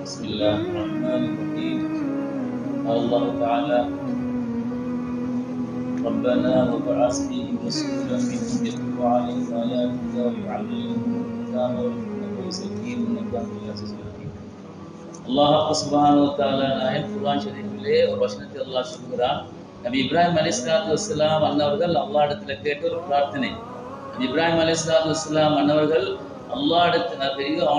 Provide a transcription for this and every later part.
بسم الله الرحمن الرحيم. قال الله تعالى: ربنا وابعث فيهم رسولا منهم يتلو عليهم آياتك ويعلمهم الكتاب والحكمة ويزكيهم إنك أنت العزيز الحكيم. அல்லாஹ் சுப்ஹானஹு வ தஆலா நாயன் குர்ஆன் ஷரீஃபிலே ஒரு வசனத்தை அல்லாஹ் சொல்கிறான். நபி இப்ராஹிம் அலைஹிஸ்ஸலாத்து வஸ்ஸலாம் அன்னவர்கள் அல்லாஹ்விடத்துல கேட்ட ஒரு பிரார்த்தனை. நபி இப்ராஹிம் அலைஹிஸ்ஸலாத்து வஸ்ஸலாம் அன்னவர்கள் அல்லாஹ்விடத்துல தெரியும்,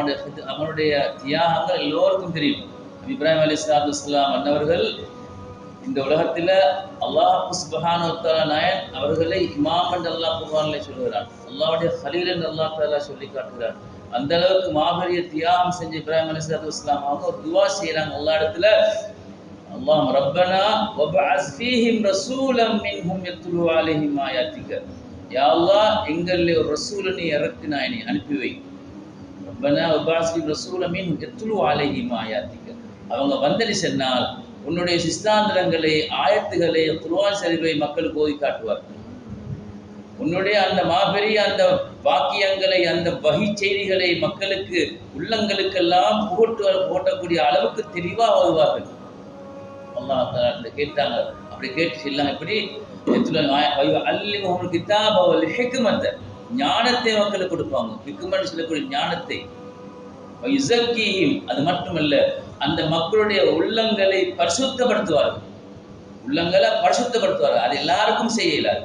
அவனுடைய தியாகங்கள் எல்லோருக்கும் தெரியும். நபி இப்ராஹிம் அலைஹிஸ்ஸலாத்து வஸ்ஸலாம் அன்னவர்கள் இந்த உலகத்துல அல்லாஹ் சுப்ஹானஹு வ தஆலா நாயன் அவர்களை இமாம் என்று அல்லாஹ் குர்ஆனிலே சொல்கிறான். அல்லாஹ்வுடைய கலீல் என்று அல்லாஹ் தஆலா சொல்லி காட்டுகிறான். அந்த அளவுக்கு மாபெரிய தியாகம் செஞ்ச இப்ராஹிம் அலைஹிஸ்ஸலாத்து வஸ்ஸலாம் அவங்க ஒரு துஆ செய்றாங்க அல்லாஹ் இடத்துல. அல்லாஹ் ரப்பனா வபஅஸ் ஃபீஹிம் ரசூலம் மின்ஹும் யத்லு அலைஹிம் ஆயாத்திக. யா அல்லாஹ், எங்களிலே ஒரு ரசூலை நீ இறக்கினாய், நீ அனுப்பி வை. ரப்பனா வபஅஸ் ஃபீஹிம் ரசூலம் மின்ஹும் யத்லு அலைஹிம் ஆயாத்திக. அவங்க வந்தனி சொன்னால் உன்னுடைய சிஸ்தாந்திரங்களை, ஆயத்துகளை, குர்ஆன் ஷரீஃபை மக்களுக்கு ஓதி காட்டுவார். உன்னுடைய அந்த மாபெரிய அந்த வாக்கியங்களை, அந்த வஹி செய்திகளை மக்களுக்கு உள்ளங்களுக்கெல்லாம் போட்டக்கூடிய அளவுக்கு தெளிவாக ஓதுவார்கள். அல்லாஹ் தஆலா கேட்டாங்க. அப்படி கேட்டு சொல்லாங்க, இப்படி அல்லிமுல் கிதாப வல் ஹிக்மத, ஞானத்தை மக்களுக்கு கொடுப்பாங்க. ஹிக்மத் சொல்லக்கூடிய ஞானத்தை. அது மட்டுமல்ல, அந்த மக்களுடைய உள்ளங்களை பரிசுத்தப்படுத்துவார்கள். உள்ளங்களை பரிசுத்தப்படுத்துவார்கள். அது எல்லாருக்கும் செய்ய இயலாது.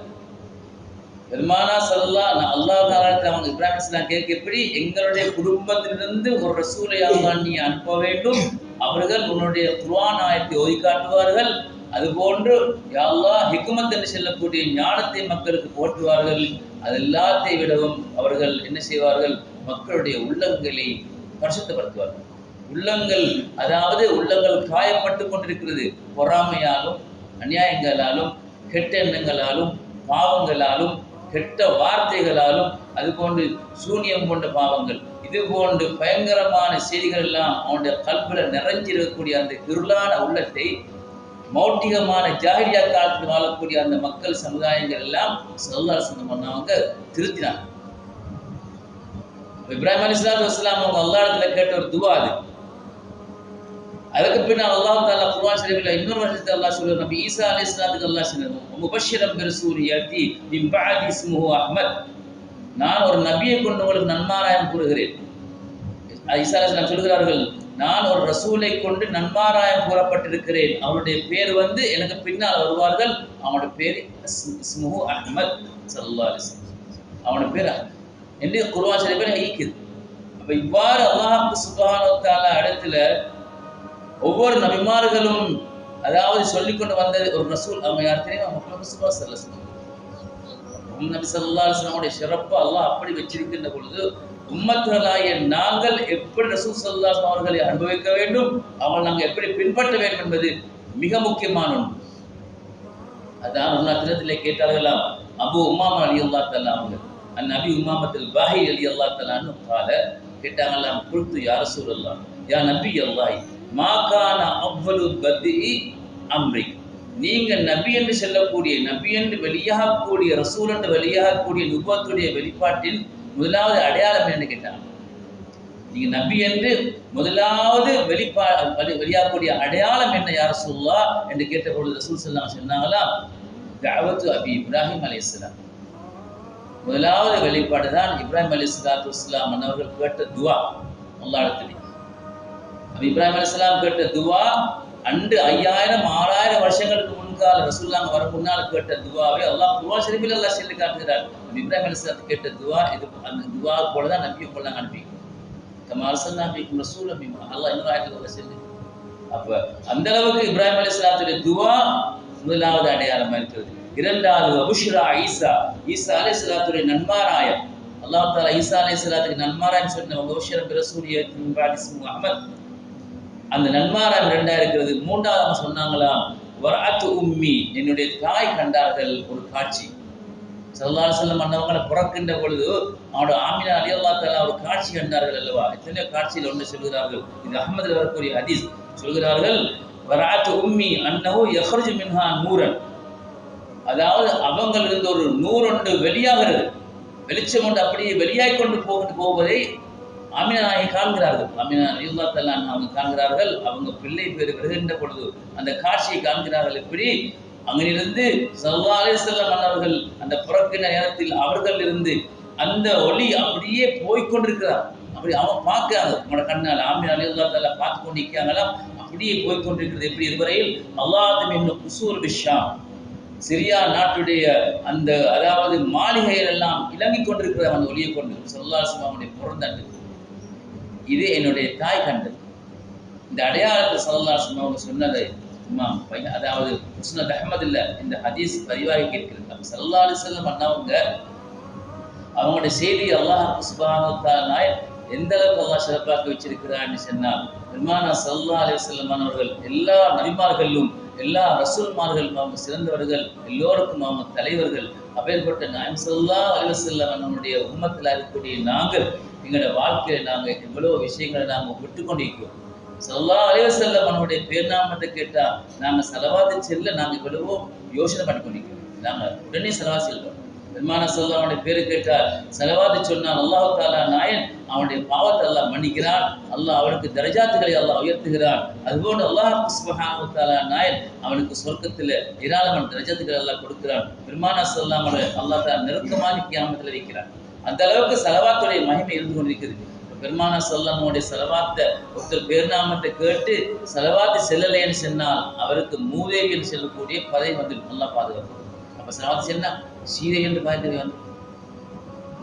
பெருமானா ஸல்லல்லாஹு அல்லாஹ் தஆலா அவங்க இப்ராஹிம் அலைஹிஸ்ஸலாம் கேட்க, எப்படி எங்களுடைய குடும்பத்திலிருந்து ஒரு ரசூலை அல்லாஹ் நீ அனுப்ப வேண்டும், அவர்கள் உன்னுடைய குர்ஆன் ஆயத்தை ஓதி காட்டுவார்கள். அதுபோன்று யா அல்லாஹ் ஹிக்மத் என்று சொல்லக்கூடிய ஞானத்தை மக்களுக்கு போற்றுவார்கள். அது எல்லாத்தை விடவும் அவர்கள் என்ன செய்வார்கள்? மக்களுடைய உள்ளங்களை பரிசுத்தப்படுத்துவார்கள். உள்ளங்கள், அதாவது உள்ளங்கள் காயப்பட்டு கொண்டிருக்கிறது பொறாமையாலும், அநியாயங்களாலும், கெட்ட எண்ணங்களாலும், பாவங்களாலும், கெட்ட வார்த்தைகளாலும், அதுபோன்று சூனியம் போன்ற பாவங்கள், இது போன்று பயங்கரமான செய்திகள் எல்லாம் அவனுடைய கல்வில நிறைஞ்சிருக்கக்கூடிய அந்த இருளான உள்ளத்தை மௌட்டிகமான ஜாஹிலியா காலத்தில் வாழக்கூடிய அந்த மக்கள் சமுதாயங்கள் எல்லாம் ஸல்லல்லாஹு அலைஹி வஸல்லம் பண்ணவங்க திருத்தினாங்க. இப்ராஹிம் அலைஹிஸ்ஸலாத்து வஸ்ஸலாம் அவங்க அல்லாஹ் இடத்துல கேட்ட ஒரு துஆ அது. அதுக்கு பின்னால் அல்லாஹ் தஆலா குர்ஆன் ஷரீஃபில் இன்னொரு வசனத்தை அல்லாஹ் சொல்றார். நபி ஈசா அலைஹிஸ்ஸலாத்துக்கு அல்லாஹ் சொன்னார், முபஷ்ஷிரன் பிரசூலி யதி மின் பஅதி இஸ்முஹு அஹ்மத். நான் ஒரு நபியை கொண்டு உங்களுக்கு நன்மாராயம் கூறுகிறேன். ஈசா அலைஹிஸ்ஸலாம் சொல்கிறார்கள், நான் ஒரு ரசூலை கொண்டு நன்மாராயம் கூறப்பட்டிருக்கிறேன். அவருடைய பேர் வந்து எனக்கு பின்னால் வருவார்கள். அவனுடைய பேர் இஸ்முஹு அஹ்மத் ஸல்லல்லாஹு அலைஹி வஸல்லம். அவனுடைய பேர் என்று குர்ஆன் ஷரீஃபில் இருக்குது. அப்ப இவ்வாறு அல்லாஹ் சுப்ஹானஹு வ தஆலா இடத்துல ஒவ்வொரு நபிமார்களும் அதாவது சொல்லிக்கொண்டு வந்த ஒரு ரசூல் அவங்க யார் தெரியுமா? முஹம்மது ஸல்லல்லாஹு அலைஹி வஸல்லம். நபி ஸல்லல்லாஹு அலைஹி வஸல்லமுடைய சிறப்பு அல்லாஹ் அப்படி வச்சிருக்கின்ற பொழுது, உம்மத்துகளாகிய நாங்கள் எப்படி ரசூல் ஸல்லல்லாஹு அலைஹி வஸல்லம் அவர்களை அனுபவிக்க வேண்டும், அவர்கள் நாங்கள் எப்படி பின்பற்ற வேண்டும் என்பது மிக முக்கியமான ஒன்று. அதான் ஒரு தினத்திலே கேட்டார்களாம் அபு உமாமா ரலியல்லாஹு தஆலா அவங்க, அந்நபி உமாமத்துல் பாஹி ரலியல்லாஹு தஆலா கால கேட்டாங்களாம், குல்து யா ரசூலல்லாஹ் யா நபி அல்லாஹ் மா கான அவ்வலு பதி அம்ரி. நீங்க நபி என்று சொல்லக்கூடிய, நபி என்று வெளியாகக்கூடிய, ரசூல் என்று வெளியாகக்கூடிய நுபுவத்துடைய வெளிப்பாட்டின் முதலாவது அடையாளம் என்ன கேட்டாங்க. நீங்க நபி என்று முதலாவது வெளியாகக்கூடிய அடையாளம் என்ன யா ரசூலுல்லாஹ் என்று கேட்ட பொழுது ரசூல் ஸல்லல்லாஹு அலைஹி வஸல்லம் சொன்னாங்களா, தஅவத்து அபி இப்ராஹிம் அலைஹிஸ்ஸலாம். முதலாவது வெளிப்பாடு தான் இப்ராஹிம் அலைஹிஸ்ஸலாத்து வஸ்ஸலாம் அவர்கள் கேட்ட துஆ. அல்லாஹ் இடத்துல இப்ராஹிம் அலைஹிஸ்ஸலாம் கேட்ட துஆ அன்று 5000 6000 வருஷங்களுக்கு முன்கால ரசூலுல்லாஹ் வர முன்னால் கேட்ட துஆவை அல்லாஹ் குர்ஆன் ஷரீஃபில் அல்லாஹ் சொல்லி காட்டுகிறார். இப்ராஹிம் அலைஹிஸ்ஸலாம் கேட்ட துஆ இது. அந்த துஆ போல தான் நபியை போல அனுப்பி கமா அர்சல்னா பிக்கும் ரசூலம் மின் அல்லாஹ் இன்னொரு ஆயத்துல சொல்லி. அப்ப அந்த அளவுக்கு இப்ராஹிம் அலைஹிஸ்ஸலாத்துடைய துஆ முதலாவது அடையாளமா இருக்கிறது. இரண்டாவது அபுஷ்ரா ஈசா, ஈசா அலைஹிஸ்ஸலாத்துடைய நன்மாராயம். அல்லாஹ் தஆலா ஈசா அலைஹிஸ்ஸலாத்துக்கு நன்மாராயம் சொன்ன முபஷ்ஷிரன் பிரசூலியத் மின் பஅதி இஸ்முஹு அஹ்மத். அந்த நன்மாராயம் இரண்டா இருக்கிறது. மூன்றாவது சொன்னாங்களாம், வரஅத்து உம்மி, என்னுடைய தாய் கண்டார்கள் ஒரு காட்சி. ஸல்லல்லாஹு அலைஹி வஸல்லம் அன்னவங்களை பிறக்கின்ற பொழுது அவனோட ஆமினா ரலியல்லாஹு தஆலா ஒரு காட்சி கண்டார்கள் அல்லவா. எத்தனையோ காட்சியில் ஒன்று சொல்கிறார்கள். இது அஹ்மதில் வரக்கூடிய ஹதீஸ். சொல்கிறார்கள், வரஅத்து உம்மி அன்னஹு யஹ்ருஜு மின்ஹா நூரன். அதாவது அவங்களிருந்து ஒரு நூறு ஒன்று வெளியாகிறது, வெளிச்சம் ஒன்று அப்படியே வெளியாகி கொண்டு போவதை ஆமினா நாயை காண்கிறார்கள். ஆமினா ரலியல்லாஹு தஆலா அவங்க காண்கிறார்கள். அவங்க பிள்ளை பேர் வருகின்ற பொழுது அந்த காட்சியை காண்கிறார்கள். எப்படி அங்கிருந்து ஸல்லல்லாஹு அலைஹி வஸல்லம் அவர்கள் அந்த பிறக்கின்ற நேரத்தில் அவர்கள் இருந்து அந்த ஒளி அப்படியே போய்கொண்டிருக்கிறார். அப்படி அவங்க பார்க்கிறாங்க அவங்களோட கண்ணால். ஆமினா ரலியல்லாஹு தஆலா பார்த்து கொண்டு நிற்கிறாங்களாம். அப்படியே போய்கொண்டிருக்கிறது. எப்படி இதுவரையில் அல்லாஹ் மின் குசூர் பிஷாம், சிரியா நாட்டுடைய அந்த அதாவது மாளிகைகள் எல்லாம் இலங்கிக் கொண்டிருக்கிற அந்த ஒளியை கொண்டு ஸல்லல்லாஹு அலைஹி வஸல்லம் பிறந்தாண்டு. இது என்னுடைய தாய் கண்டது. இந்த அடையாளத்தை ஸல்லல்லாஹு அலைஹி வஸல்லம் சொன்னதை இமாம் அதாவது முஸ்னத் அஹ்மதுல இந்த ஹதீஸ் பதிவாகி கேட்கிறது. ஸல்லல்லாஹு அலைஹி வஸல்லம் அண்ணாவங்க அவங்களுடைய செய்தி அல்லாஹ் சுப்ஹானஹு வ தஆலா எந்த அளவுக்கு அல்லாஹ் சிறப்பாக்கி வச்சிருக்கிறான்னு சொன்னால், பெருமானார் ஸல்லல்லாஹு அலைஹி வஸல்லம் அவர்கள் எல்லா நபிமார்களும் எல்லா ரசூல்மார்களும் அவங்க சிறந்தவர்கள், எல்லோருக்கும் அவங்க தலைவர்கள். அப்பேற்பட்ட நாயகம் ஸல்லல்லாஹு அலைஹி வஸல்லம் நம்முடைய உம்மத்தில் இருக்கக்கூடிய நாங்கள் எங்களோட வாழ்க்கையில் நாங்கள் எவ்வளோ விஷயங்களை நாங்கள் விட்டுக்கொண்டிருக்கிறோம். ஸல்லல்லாஹு அலைஹி வஸல்லம் நம்முடைய பேர் நாமத்தை கேட்டால் நாங்கள் செலவாதி செல்ல நாங்கள் எவ்வளவோ யோசனை பண்ணி கொண்டிருக்கிறோம். நாங்கள் உடனே செலவாதி செல்வோம். பெருமானார் ஸல்லல்லாஹு அவனுடைய பேரு கேட்டால் செலவாதி சொன்னால் அல்லாஹ் தஆலா நாயன் அவனுடைய பாவத்தை அல்லாஹ் மன்னிக்கிறான். அல்லாஹ் அவனுக்கு தரஜாத்துகளை அல்லாஹ் உயர்த்துகிறான். அதுபோன்று அல்லாஹ் சுப்ஹானஹு வ தஆலா நாயன் அவனுக்கு சொர்க்கத்தில் ஏராளமான தரஜாத்துகளை அல்லாஹ் கொடுக்கிறான். பெருமானார் ஸல்லல்லாஹு அலைஹி அல்லாஹ் தஆலா நெருக்கமாக கியாமத்தில் வைக்கிறான். அந்த அளவுக்கு செலவாத்துடைய மகிமை இருந்து கொண்டிருக்கிறது. பெருமானார் ஸல்லல்லாஹு அலைஹி செலவாத்தை ஒருத்தர் பேர்நாமத்தை கேட்டு செலவாத்து செல்லலைன்னு சொன்னால் அவருக்கு மூதேவி என்று சொல்லக்கூடிய பதவி வந்து நல்லா பாதுகாப்பு. அப்ப செலவாத்து சொன்னா சீதை என்று பார்த்து வந்து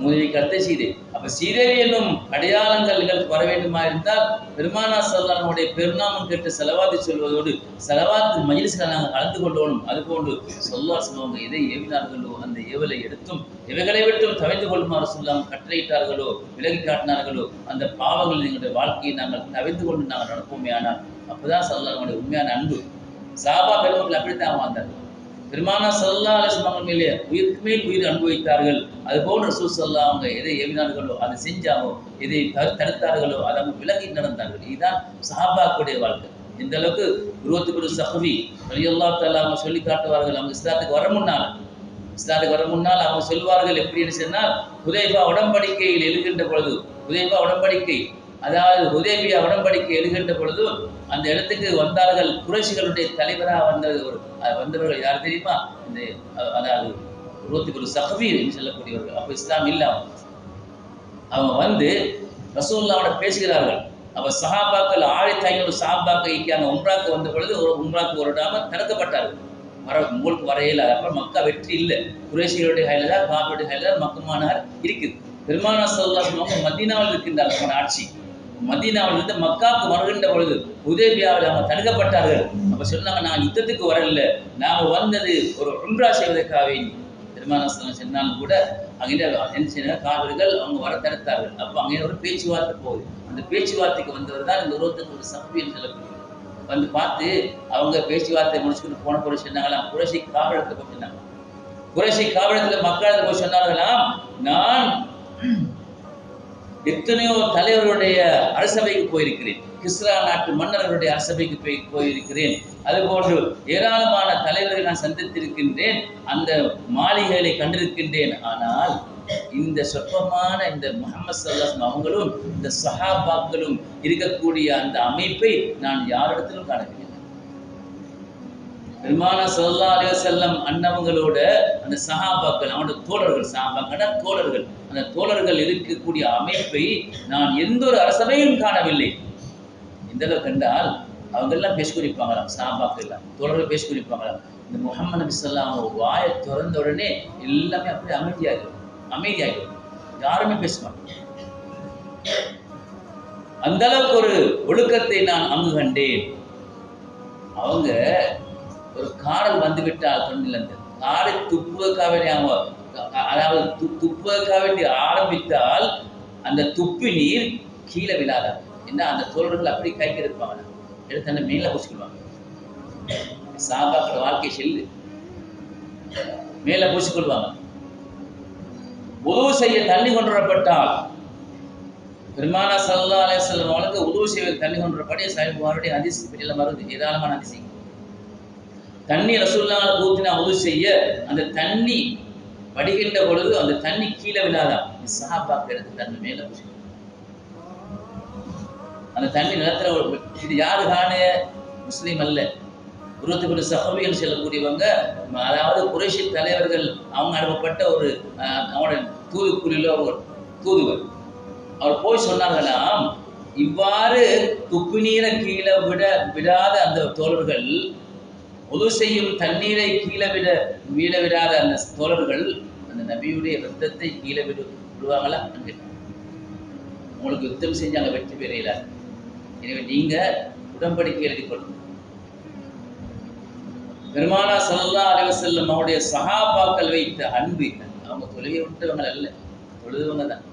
மூதேவிக்கு அடுத்த சீதை. அப்ப சீதேவி என்னும் அடையாளங்கள் எங்களுக்கு வர வேண்டுமா இருந்தால் பெருமானார் ஸல்லல்லாஹு அலைஹி பெருநாமம் கேட்டு செலவாத்து சொல்வதோடு செலவாத்து மஜ்லிஸ்களை நாங்கள் கலந்து கொள்ளணும். அதுபோன்று ஸல்லல்லாஹு சொல்லுவாங்க எதை ஏவினார்களோ அந்த ஏவலை எடுத்தும் இவைகளை விட்டும் தவிர்த்து கொள்ளுமாறு சொல்லாம கட்டளையிட்டார்களோ விலகி காட்டினார்களோ அந்த பாவங்கள் எங்களுடைய வாழ்க்கையை நாங்கள் தவிர்த்து கொண்டு நாங்கள் நடப்போமே. ஆனால் அப்பதான் ஸல்லல்லாஹு உண்மையான அன்பு. சஹாபா பெருமக்கள் அப்படித்தான் வாழ்ந்தார்கள். பெருமானார் ஸல்லல்லாஹு அலைஹி வஸல்லம் மேலே உயிருக்கு மேல் உயிர் அனுபவித்தார்கள். அதுபோன்று ரசூல் ஸல்லல்லாஹு அவங்க எதை ஏவினார்களோ அதை செஞ்சாங்களோ எதை தடுத்தார்களோ அதை அவங்க விலகி நடந்தார்கள். இதுதான் சஹாபாக்களுடைய வாழ்க்கை. இந்த அளவுக்கு உருவத்துக்குரிய சஹபி ரலியல்லாஹு தஆலா அவங்க சொல்லி காட்டுவார்கள். அவங்க இஸ்லாத்துக்கு வர முன்னால் அவங்க சொல்வார்கள் எப்படின்னு சொன்னால், ஹுதைபா உடன்படிக்கையில் எழுகின்ற பொழுது ஹுதைபா உடன்படிக்கை அதாவது ஹுதைபியா உடன்படிக்கை எழுகின்ற பொழுது அந்த இடத்துக்கு வந்தார்கள். குறைஷிகளுடைய தலைவராக வந்தவர்கள் யார் தெரியுமா? இந்த அதாவது உருவத்துக்கு ஒரு சஹபி என்று சொல்லக்கூடியவர்கள். அப்போ இஸ்லாம் இல்லை. அவங்க வந்து ரசூலுல்லாஹ்வோட பேசுகிறார்கள். அப்போ சஹாபாக்கள் 1500 சஹாபாக்கள் இருக்காங்க. உம்ராக்கு வந்த பொழுது உம்ராக்கு வருடாம தடுக்கப்பட்டார்கள். உங்களுக்கு வரையில அப்புறம் மக்கா வெற்றி இல்லை. குறைஷிகளுடைய கையில தான் காபுடைய கையில தான் மக்கமானார் இருக்குது. பெருமானார் ஸல்லல்லாஹு அலைஹி வஸல்லம் மதீனாவில் இருக்கின்றார். அவன் ஆட்சி மதீனாவிலிருந்து மக்காவுக்கு வருகின்ற பொழுது ஹுதைபியாவில் அவங்க தடுக்கப்பட்டார்கள். அப்ப சொன்னாங்க, நான் யுத்தத்துக்கு வரல, நாங்கள் வந்தது ஒரு உம்ரா செய்வதற்காக வேண்டி. பெருமானார் ஸல்லல்லாஹு சொன்னாலும் கூட அங்கே என்ன செய்ய காவிர்கள் அவங்க வர தடுத்தார்கள். அப்போ அங்கே ஒரு பேச்சுவார்த்தை போகுது. அந்த பேச்சுவார்த்தைக்கு வந்தவர் தான் இந்த உருவத்துக்கு ஒரு சஹபின்னு சொல்லக்கூடிய வந்து பார்த்து அவங்க பேச்சுவார்த்தை முடிச்சுக்கிட்டு போன போய் சொன்னாங்களாம், குறைஷி காவலத்தில் போய் சொன்னாங்க. குறைஷி காவலத்தில் மக்களுக்கு போய் சொன்னார்களாம், நான் எத்தனையோ தலைவருடைய அரசவைக்கு போயிருக்கிறேன், கிஸ்ரா நாட்டு மன்னர்களுடைய அரசவைக்கு போயிருக்கிறேன், அதுபோன்று ஏராளமான தலைவர்களை நான் சந்தித்திருக்கின்றேன், அந்த மாளிகைகளை கண்டிருக்கின்றேன். ஆனால் இந்த சொற்பமான இந்த முஹம்மது ஸல்லல்லாஹு அலைஹி வஸல்லம் அவங்களும் இந்த சஹாபாக்களும் இருக்கக்கூடிய அந்த அமைப்பை நான் யாரிடத்திலும் காணவில்லை. பெருமானார் ஸல்லல்லாஹு அலைஹி வஸல்லம் அன்னவங்களோட அந்த சஹாபாக்கள் அவனோட தோழர்கள், சஹாபாக்கள் தோழர்கள், அந்த தோழர்கள் இருக்கக்கூடிய அமைப்பை நான் எந்த ஒரு அரசவையும் காணவில்லை. எந்த அளவு கண்டால் அவங்க எல்லாம் பேசி குறிப்பாங்களாம். சஹாபாக்கள் எல்லாம் தோழர்கள் பேசி குறிப்பாங்களாம். இந்த முஹம்மது நபி ஸல்லல்லாஹு அலைஹி வஸல்லம் வாயை திறந்த உடனே எல்லாமே அப்படியே அமைதியாகிடும், யாருமே பேச மாட்டாங்க. அந்த அளவுக்கு ஒரு ஒழுக்கத்தை நான் அங்கு கண்டேன். அவங்க ஒரு காடல் வந்து விட்டால் தொண்டில் அந்த காடை துப்புவதற்காக வேண்டிய அதாவது துப்புவதற்காக வேண்டி ஆரம்பித்தால் அந்த துப்பி நீர் கீழே விழாத என்ன அந்த தோழர்கள் அப்படி கைக்கு இருப்பாங்க, எடுத்து அந்த மேல பூசிக்கொள்வாங்க. சாபாக்களோட வாழ்க்கை செல்லு மேல பூசிக்கொள்வாங்க. உதவு செய்ய தண்ணி கொண்டு வரப்பட்டால் பெருமானார் ஸல்லல்லாஹு அலைஹி வஸல்லம் அவங்களுக்கு உதவு செய்ய தண்ணி கொண்டு வரப்படிய சாஹிபுடைய ஹதீஸ் பெரிய மருந்து ஏராளமான ஹதீஸ். தண்ணி ரசூலுல்லாஹ் ஊத்தினா உதவு செய்ய அந்த தண்ணி வடிகின்ற பொழுது அந்த தண்ணி கீழே விழாதான். சஹாபாக்கள் எடுத்து தண்ணி மேல பூசிக்கொள்வாங்க. அந்த தண்ணி நிலத்துல இது யாரு காணே முஸ்லீம் அல்ல, உருவத்துக்குள்ள சஹாபிகள் செல்லக்கூடியவங்க, அதாவது குறைஷி தலைவர்கள் அவங்க அனுப்பப்பட்ட ஒரு அவங்களோட தூதுக்குழியில ஒரு தூதுவர். அவர் போய் சொன்னாங்களாம், இவ்வாறு துப்பு நீரை கீழே விடாத அந்த தோழர்கள், உது செய்யும் தண்ணீரை கீழே வீழ விடாத அந்த தோழர்கள் அந்த நபியுடைய ரத்தத்தை கீழே விடுவாங்களா? உங்களுக்கு யுத்தம் செஞ்சு அங்கே வெற்றி பெறல. எனவே நீங்க உடன்படிக்கை எழுதி கொள்ளுங்க. பெருமானா ஸல்லல்லாஹு அலைஹி வஸல்லம் அவருடைய சஹாபாக்கள் வைத்த அன்பு, அவங்க தொழுகை விட்டவங்க அல்ல, தொழுதுவங்க தான்.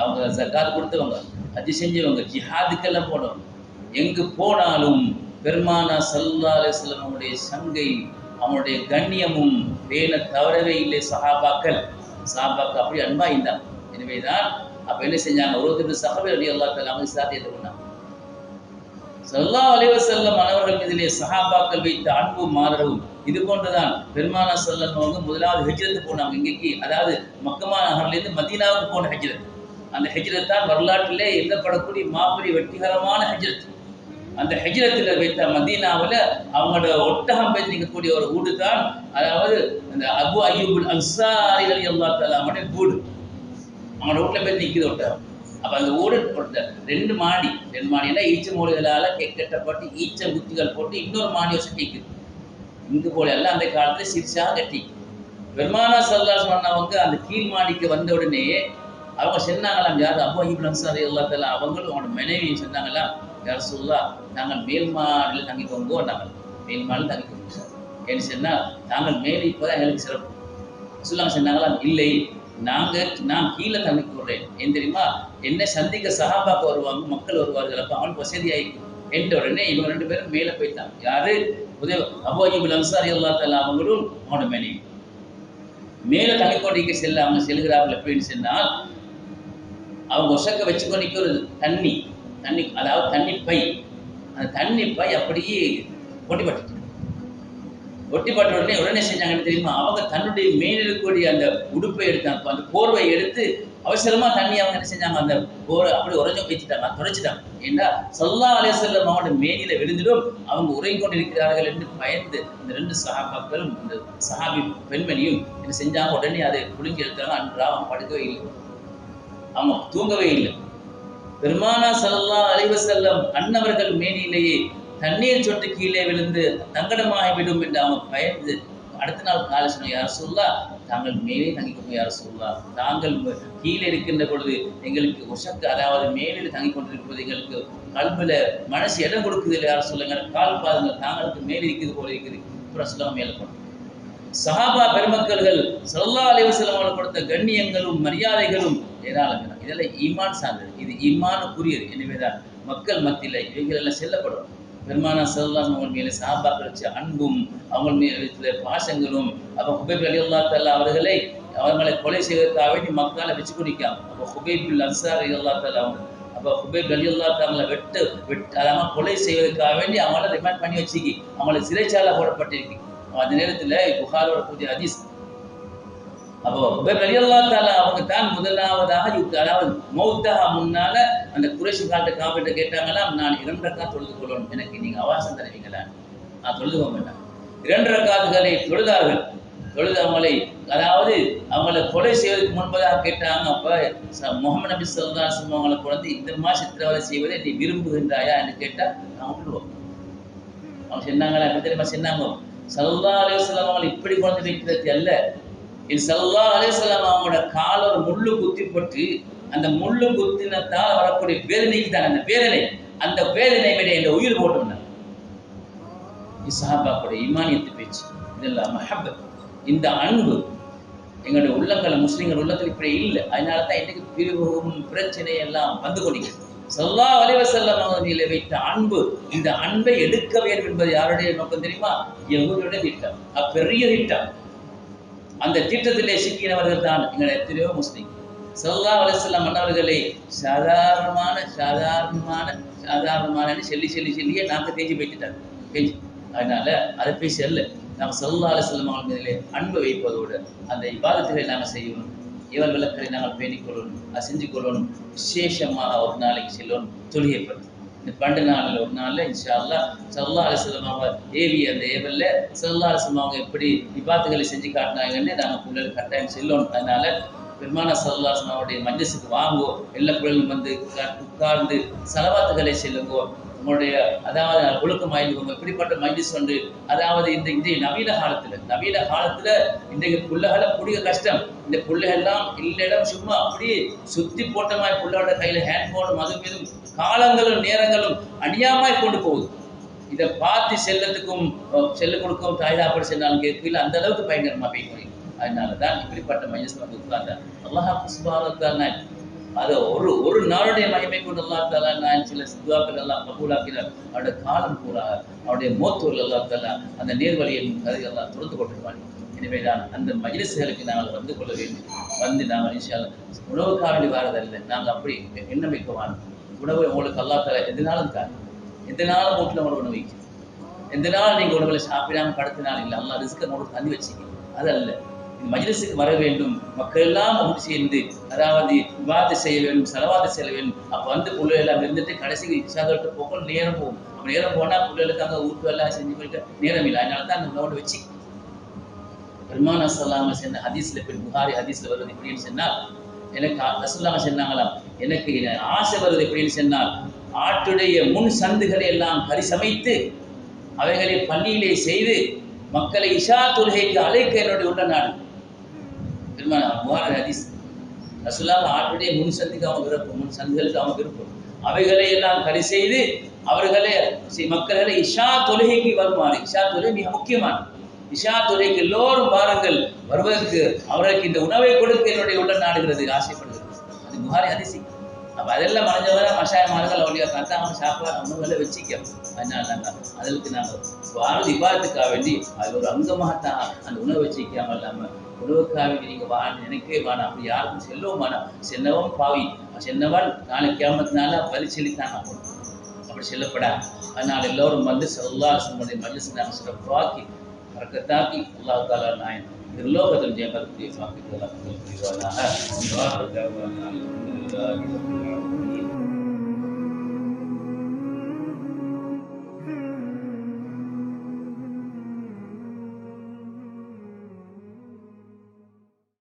அவங்க ஜக்காத் கொடுத்தவங்க, ஹஜ் செஞ்சவங்க, ஜிஹாதுக்கெல்லாம் போனவங்க. எங்கு போனாலும் பெருமானா ஸல்லல்லாஹு அலைஹி வஸல்லம் அவருடைய சங்கை, அவனுடைய கண்ணியமும் பேண தவறவே இல்லை சஹாபாக்கள். சஹாபாக்கள் அப்படி அன்பா இருந்தாங்க. எனவேதான் அப்ப என்ன செஞ்சாங்க, ஒருத்தர் சஹாபி ரலியல்லாஹு தஆலா அவங்க இஸ்லாத்தை ஏற்றுக்கொண்டாங்க. ஸல்லல்லாஹு அலைஹி வஸல்லம் அவர்கள் மீதிலே சஹாபாக்கள் வைத்த அன்பும் மாறவும் இது போன்றுதான். பெருமானா ஸல்லல்லாஹு அவங்க முதலாவது ஹிஜ்ரத் போனாங்க. இங்கேக்கு அதாவது மக்கமா நகரிலிருந்து மதீனாவுக்கு போன ஹிஜ்ரத். அந்த ஹிஜ்ரத் தான் வரலாற்றிலே எழுதப்படக்கூடிய மாபெரிய வெற்றிகரமான ஹிஜ்ரத். அந்த ஹிஜ்ரத்தில் வைத்த மதீனாவில் அவங்களோட ஒட்டகம் பேசிக்கக்கூடிய ஒரு வீடு தான், அதாவது அந்த அபு அய்யூபுல் அன்சாரி ரலியல்லாஹு தஆலா அவங்களுடைய வீடு. அவங்களோட வீட்டில் போய் நிற்கிது ஒட்டகம். அப்போ அந்த ஊடு 2 மாடி எல்லாம் ஈச்ச மூலைகளால் கட்டப்பட்டு ஈச்ச குத்திகள் போட்டு இன்னொரு மாடி வச்சு நிற்குது. இங்கு போல எல்லாம் அந்த காலத்தில் சிரிச்சாக கட்டி. பெருமானா ஸல்லல்லாஹு அலைஹி வஸல்லம் அந்த கீழ் மாடிக்கு வந்த உடனே அவங்க சொன்னாங்களாம், யார் அபு அய்யூபுல் அன்சாரி ரலியல்லாஹு தஆலா அவங்களும் அவங்களோட மனைவி சொன்னாங்களாம், யா ரசூலுல்லாஹ் நாங்கள் மேல் மாடியில் தங்கிக்கோங்கோ. நாங்கள் மேல் மாடியில் தங்கிக்கோங்க ஏன்னு சொன்னால் நாங்கள் மேலே இப்போதான் எங்களுக்கு சிறப்பு. ரசூலுல்லாஹ் சொன்னாங்களாம், இல்லை நான் கீழே தங்கிக்கொள்றேன். ஏன் தெரியுமா, என்ன சந்திக்க சஹாபாக்கு வருவாங்க, மக்கள் வருவார்கள், அப்போ அவனுக்கு வசதியாயிருக்கு என்ற உடனே இவங்க 2 பேரும் மேலே போயிட்டாங்க. யாரு? அபு அய்யூபுல் அன்சாரி ரலியல்லாஹு தஆலா அவங்களும் அவனோட மனைவி மேலே தங்கிக்கொண்டிருக்க செல்ல அவங்க செல்கிறார்கள். எப்படின்னு சொன்னால் அவங்க ஒசக்க வச்சுக்கொண்டிருக்க ஒரு தண்ணி, அதாவது தண்ணி பை, அந்த தண்ணி பை அப்படியே ஒட்டிப்பட்ட உடனே செஞ்சாங்கன்னு தெரியுமா, அவங்க தன்னுடைய மேல் இருக்கக்கூடிய அந்த உடுப்பை எடுத்தாங்க, அந்த போர்வை எடுத்து அவசரமா தண்ணி அவங்க என்ன செஞ்சாங்க, அந்த போரை அப்படி உறைஞ்ச வச்சுட்டாங்க, துடைச்சிட்டாங்க. ஏன்னா ஸல்லல்லாஹு அலைஹி வஸல்லம் அவங்களோட மேனியில விழுந்துடும், அவங்க உறங்கி கொண்டிருக்கிறார்கள் என்று பயந்து இந்த 2 சஹாபாக்களும் இந்த சஹாபி பெண்மணியும் என்ன செஞ்சாங்க, உடனே அதை புழுங்கி எடுத்தாங்க. அன்றா அவங்க படுக்கவே இல்லை, அவங்க தூங்கவே இல்லை. பெருமானா ஸல்லல்லாஹு அலைஹி வஸல்லம் அன்னவர்கள் மேனியிலேயே தண்ணீர் சொட்டு கீழே விழுந்து தங்கடமாகிவிடும் என்று அவங்க பயந்து அடுத்த நாள் காலை சொன்னாங்க, யா ரசூலுல்லாஹ் தாங்கள் மேலே தங்கிக்கொண்டு, யா ரசூலுல்லாஹ் தாங்கள் கீழே இருக்கின்ற பொழுது எங்களுக்கு ஒசக்கு, அதாவது மேலே தங்கி கொண்டிருப்பது எங்களுக்கு கல்வில மனசு இடம் கொடுக்குது இல்லை, யா ரசூலுல்லாஹ் கால் பாதங்கள் தாங்களுக்கு மேலே இருக்குது போல இருக்குது. ரசூலுல்லாஹ் மேலே போனோம். சஹாபா பெருமக்கள்கள் ஸல்லல்லாஹு அலைஹி வஸல்லம் அவர்கள் கொடுத்த கண்ணியங்களும் மரியாதைகளும் ஏராளம். இதெல்லாம் ஈமான் சார்ந்தது, இது ஈமானுக்குரியது. எனவேதான் மக்கள் மத்தியில் இவைகள் எல்லாம் செல்லப்படும். பெருமானா ஸல்லல்லாஹு அலைஹி வஸல்லம் மேலே சஹாபாக்கள் வச்ச அன்பும் அவங்க மேலே பாசங்களும். அப்போ ஹுபைப் ரலியல்லாஹு தஆலா அவர்களை கொலை செய்வதற்காக வேண்டி மக்கால வச்சு கொண்டிருக்காங்க. அப்போ ஹுபைபுல் அன்சாரி ரலியல்லாஹு தஆலா அப்போ ஹுபைப் ரலியல்லாஹு தஆலா அதாவது கொலை செய்வதற்காக வேண்டி அவங்கள ரிமாண்ட் பண்ணி வச்சுக்கி அவங்களை சிறைச்சாலை போடப்பட்டிருக்கு. அந்த நேரத்தில் புகார் வரக்கூடிய ஹதீஸ். அப்போ ஹுபைப் ரலியல்லாஹு தஆலா அவங்க தான் முதலாவதாக அதாவது மௌத்தாக முன்னால அந்த குறைஷி காலத்தை காப்பிட்ட கேட்டாங்களாம், நான் 2 ரக்காத் தொழுது கொள்ளணும், எனக்கு நீங்க அவகாசம் தருவீங்களா? நான் தொழுது கொண்டேன். 2 ரக்காத்துகளை தொழுதார்கள். தொழுது அவங்களை கொலை செய்வதற்கு முன்பதாக கேட்டாங்க. அப்ப முஹம்மது நபி ஸல்லல்லாஹு அலைஹி வஸல்லம் அவங்களை கொண்டு இந்த மாதிரி சித்திரவதை செய்வதை நீ விரும்புகின்றாயா என்று கேட்டா நான் விட்டுருவோம். அவங்க சொன்னாங்களா, எப்படி தெரியுமா சொன்னாங்க, ஸல்லல்லாஹு அலைஹி வஸல்லம் அவங்களை இப்படி கொண்டு வைக்கிறது அல்ல, இது ஸல்லல்லாஹு அலைஹி வஸல்லம் அவங்களோட கால ஒரு முள்ளு குத்திப்பட்டு அந்த முள்ளு குத்தினத்தால் வரக்கூடிய வேதனைக்கு தான் அந்த வேதனை விட என்ற உயிர் போட்டோம்னா சஹாபாக்களுடைய ஈமானியத்து பேச்சு. இதெல்லாம் மஹப்பத், இந்த அன்பு எங்களுடைய உள்ளங்களை முஸ்லிம்கள் உள்ளத்தில் இப்படி இல்லை. அதனால தான் இன்னைக்கு பிரிவும் பிரச்சனை எல்லாம் வந்து கொண்டிருக்கிறது. ஸல்லல்லாஹு அலைஹி வஸல்லம் அவர்களை வைத்த அன்பு, இந்த அன்பை எடுக்க வேண்டும் என்பது யாருடைய நோக்கம் தெரியுமா? யஹூதியுடைய திட்டம், பெரிய திட்டம். அந்த திட்டத்திலே சிக்கினவர்கள் தான் எங்களை எத்தனையோ முஸ்லிம். ஸல்லல்லாஹு அலைஹி வஸல்லம் மன்னவர்களை சாதாரணமான சொல்லியே நாங்கள் தேஞ்சி போய்த்துட்டாங்க. அதனால அதை போய் செல்ல நாம் ஸல்லல்லாஹு அலைஹி வஸல்லம் அவர்கள் மீதிலே அன்பு வைப்பதோடு அந்த இபாதத்துகளை நாங்கள் செய்யணும். ஏவல் விளக்கலை நாங்கள் பேணிக்கொள்ளணும், அது செஞ்சு கொள்ளணும். விசேஷமாக ஒரு நாளைக்கு செல்லணும் தொழுகைப்பட்டு. இந்த பண்டு நாளில் ஒரு நாளில் இன்ஷா அல்லாஹ் ஸல்லல்லாஹு அலைஹி வஸல்லம் அவங்க ஏவிய அந்த ஏவலில் ஸல்லல்லாஹு அலைஹி வஸல்லம் அவங்க எப்படி இபாத்துகளை செஞ்சு காட்டினாங்கன்னு நாங்கள் பிள்ளைகள் கட்டாயம் செல்லணும். அதனால பெருமான ஸல்லல்லாஹு அலைஹி வஸல்லம் அவருடைய மஜ்லிஸுக்கு வாங்கோ, எல்லா பிள்ளைகளும் வந்து உட்கார்ந்து ஸலவாத்துகளை செல்லுங்கோ. உங்களுடைய அதாவது ஒழுக்கம் ஆய்வுங்க இப்படிப்பட்ட மஜ்லிஸ் வந்து அதாவது இன்றைய நவீன காலத்துல இன்றைக்கு புள்ளைகளை பிடிக்க கஷ்டம். இந்த பிள்ளைகள்லாம் இல்லைடம் சும்மா அப்படியே சுத்தி போட்டமாய் பிள்ளையோட கையில ஹேண்ட்போனும் அதுவும் இதுவும் காலங்களும் நேரங்களும் அணியாமாய் கொண்டு போகுது. இதை பார்த்து செல்ல கொடுக்கும் தாய்தாப்படி சென்றாலும் கேட்கல அந்த அளவுக்கு பயங்கரமா போய். அதனாலதான் இப்படிப்பட்ட மஜ்லிஸ் வந்து உட்கார்ந்தார். அல்லாஹ் சுப்ஹானஹு வ தஆலா அதை ஒரு நாளுடைய மகிமை கொண்டு அல்லாஹ் தஆலா நான் சில துஆக்கள் எல்லாம் கபூலாக்கினார். அவருடைய காலம் பூரா அவருடைய மௌத்தூரில் அல்லாஹ் தஆலா அந்த நேர்வழியின் கதை எல்லாம் துறந்து கொண்டிருப்பாங்க. எனவேதான் அந்த மஜ்லிஸ்களுக்கு நாங்கள் வந்து கொள்ள வேண்டும். வந்து நாங்கள் இன்ஷா அல்லாஹ் உணவுக்காக வேண்டி வாரதில்லை. நாங்கள் அப்படி எண்ணம் வைக்கவான உணவு உங்களுக்கு அல்லாஹ் தஆலா எதுனாலும் எந்த நாளும் வீட்டில் உணவு வைக்கும். எந்த நாள் நீங்கள் உணவுல சாப்பிடாம படுத்தினால் இல்லை, அல்லாஹ் ரிஸ்கை உங்களுக்கு தந்து வச்சுக்க. அது அல்ல, மஜ்லிஸுக்கு வர வேண்டும், மக்கள் எல்லாம் ஒன்று சேர்ந்து அதாவது விவாதம் செய்ய வேண்டும், செலவாதம் செய்ய வேண்டும். அப்போ வந்து பிள்ளை எல்லாம் இருந்துட்டு கடைசி இஷாதோட்டு போக நேரம் போகும். அப்போ நேரம் போனால் பிள்ளைகளுக்கு அங்கே ஊட்டு எல்லாம் செஞ்சு போயிட்டு நேரம் இல்லை. அதனால தான் அந்த உணவோடு வச்சு பெருமானா ஸல்லல்லாஹு அலைஹி வஸல்லம் ஹதீஸ்ல புகாரி ஹதீஸ்ல வருது எப்படின்னு சொன்னால், எனக்கு ரசூலுல்லாஹ் சொன்னாங்களாம், எனக்கு ஆசை வருது எப்படின்னு சொன்னால், ஆட்டுடைய முன் சந்துகளை எல்லாம் பரிசமைத்து அவைகளை பள்ளியிலே செய்து மக்களை இஷா தொழுகைக்கு அழைக்க என்னுடைய உள்ள நாடு. புகாரி ஹதீஸ். ரசூலுல்லாஹ் ஆட்டுடைய முன் சந்துக்கு அவங்க விருப்பம், முன் சந்துகளுக்கு அவங்க விருப்பம், அவைகளை எல்லாம் கரி செய்து அவர்களை மக்களை இஷா தொழுகைக்கு வருமாறு. இஷா தொழுகை மிக முக்கியமான இஷா தொழுகைக்கு எல்லோரும் பாருங்கள் வருவதற்கு அவர்களுக்கு இந்த உணவை கொடுக்க என்னுடைய உள்ள நாடுகிறது, ஆசைப்படுகிறது. அது புகாரி ஹதீஸ். அப்போ அதெல்லாம் மறைஞ்சவரை மஷாயமார்கள் அவளுடைய கத்தாம சாப்பாடு உணவுகளை வச்சிக்க. அதனால நாங்கள் அதற்கு நாங்கள் வாரது விவாதத்துக்காக வேண்டி அது ஒரு அங்கமாகத்தான் அந்த உணவை வச்சிக்காமல் இல்லாமல் உணவுக்காக வேண்டி நீங்கள் நினைக்கவே வேணாம். அப்படி யாருக்கும் செல்லவும் வேணாம். சென்னவன் பாவி, சென்னவன் நாளைக்கு கியாமத்தினால பலி செலுத்தான் ஆகும். அப்படி செல்லப்படா. அதனால் எல்லோரும் வந்து ஸல்லல்லாஹு அலைஹி வஸல்லம் மஜ்லிஸ் நாங்கள் சிறப்பாக்கி பரக்கத்தாக்கி அல்லாஹ் தஆலா நாயன் லோகத்தில் ஜெயபரக்கூடிய வாக்குகள் புரிவானாக.